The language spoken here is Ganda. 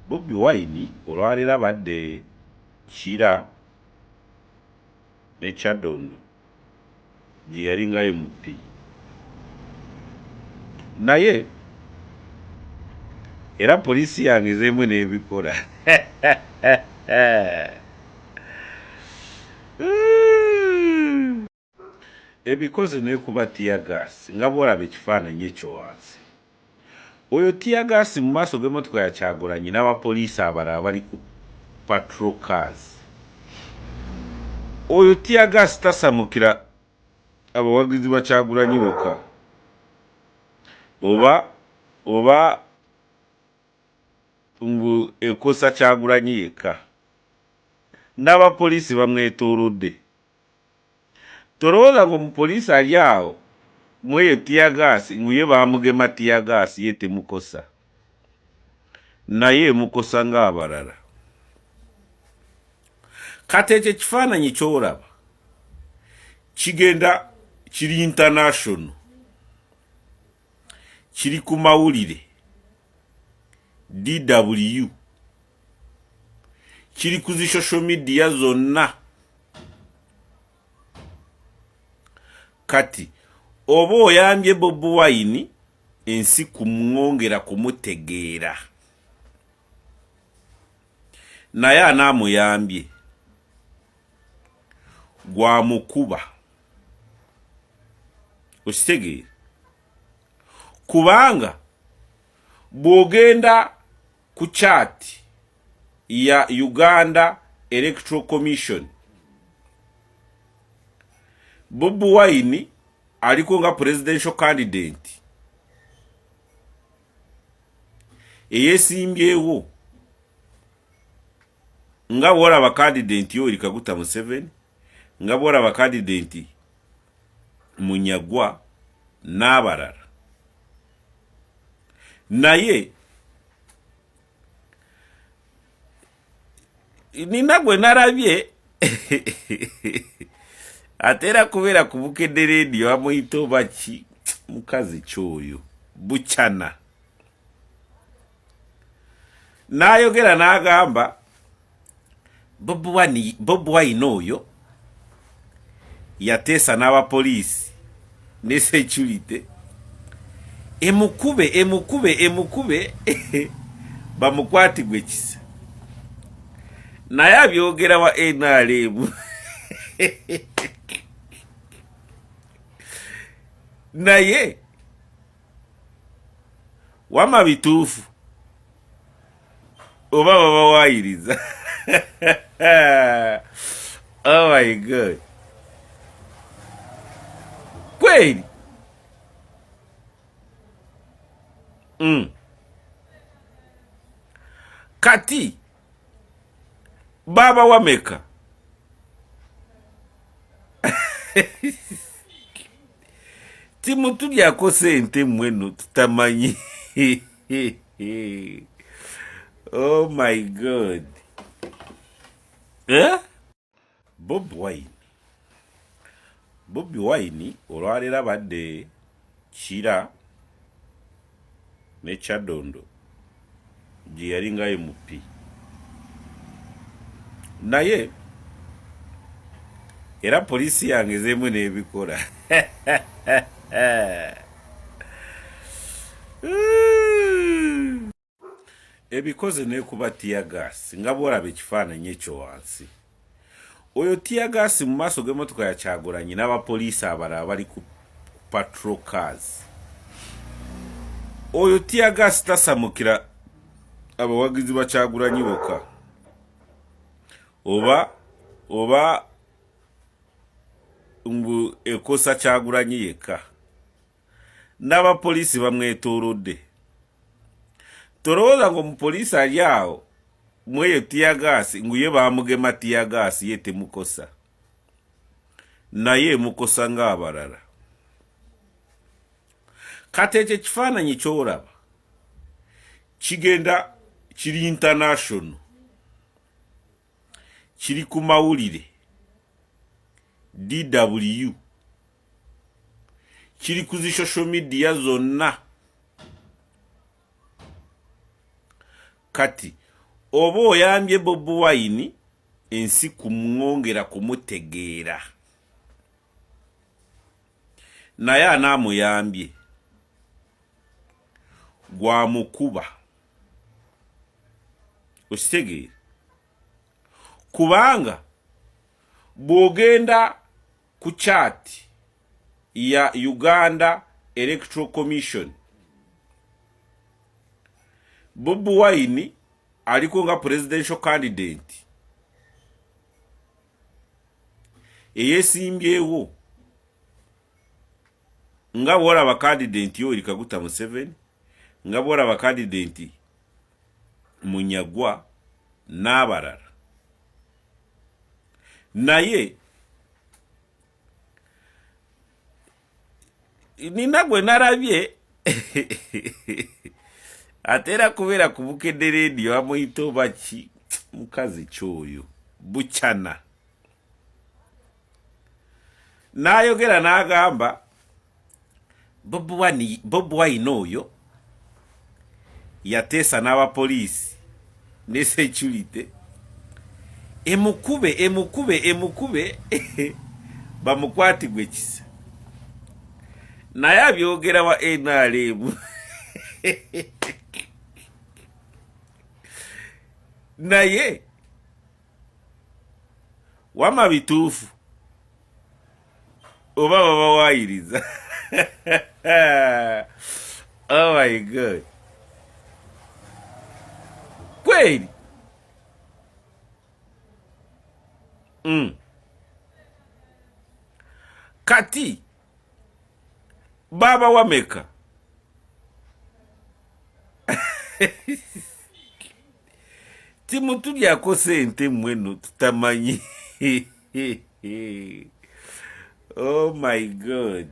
Bobiwine olwalira badde kira n'ekyadondo gye yalinga MP naye era poliisi yangezeemu n'ebikola ebikoze n'ekuba tiyagaasi nga bw'olaba ekifaananyi ekyo wansi. Oyo tiyagaasi mu maaso g'emmotoka ya Kyagulanyi n'abapoliisi abalala bali ku patrol cars. Oyo tiyagaasi tasamukira abawagizi ba Kyagulanyi bokka oba mbu ekosa Kyagulanyi yekka, n'abapoliisi bamwetoolodde. Tolowooza ng'omupoliisi ali awo mu eyo tiyagaasi nguye baamugema tiyagaasi ye temukosa, naye emukosa ng'abalala. Kati ekyo ekifaananyi ky'olaba kigenda kiri international, kiri ku mawulire DW, kiri ku zi social media zonna. Kati oba oyambye Bobiwine ensi kumwongera kumutegeera, naye anaamuyambye gwamukuba, okitegeera, kubanga bw'ogenda ku chat ya Uganda Electoral Commission, Bobiwine aliko nga presidential candidate eyesimbyewo nga bw'olaba candidate Yoweri Kaguta Museveni, nga bw'olaba candidate Munyagwa n'abalala. Naye nina gwe narabye atera kubeera ku Bukedde Radio amuyita oba ki mukazi kyoyo Buchana, n'ayogera n'agamba Bobiwine oyo yateesa n'abapoliisi ne security emukube bamukwatigwe kisa, naye abyogera wa NRM naye wama bituufu oba babawayiriza. Oh my God, kweli kati baba wameka timutulyako sente mweno tutamanyi. Oh my God, Bobiwine olwalira badde kira n'ekyadondo gye yalinga MP naye era poliisi yangezeemu n'ebikola. Ebikoze n'ekuba tiyagaasi nga bw'olaba ekifaananyi ekyo wansi. Oyo tiyagaasi mu maaso g'emmotoka ya Kyagulanyi n'abapoliisi abalala bali ku patrol cars. Oyo tiyagaasi tasamukira abawagizi ba Kyagulanyi bokka oba mbu ekosa Kyagulanyi yekka, n'abapoliisi bamwetoolodde. Tolowooza ng'omupoliisi ali awo mu eyo tiyagaasi nguye baamugema tiyagaasi ye temukosa, naye emukosa ng'abalala. Kati ekyo ekifaananyi ky'olaba kigenda kiri international, kiri ku mawulire DW, kiri ku zi social media zonna. kati oba oyambye Bobiwine ensi kumwongera kumutegeera naye anaamuyambye gwamukuba okitegeera kubanga bw'ogenda ku chat ya Uganda Electoral Commission Bobiwine aliko nga presidential candidate eyesimbyewo nga bw'olaba candidate yo Kaguta Museveni nga bw'olaba candidate Munyagwa n'abalala naye nina gwe narabye atera kubeera ku Bukedde Radio amuyita oba ki mukazi kyoyo Buchana n'ayogera n'agamba Bobiwine oyo yateesa n'abapoliisi ne security emukube bamukwatigwe kisa naye abyogera wa NRM naye wama bituufu oba babawayiriza oh my god kweli kati baba wameka timuntu lyako sente mweno tutamanyi oh my god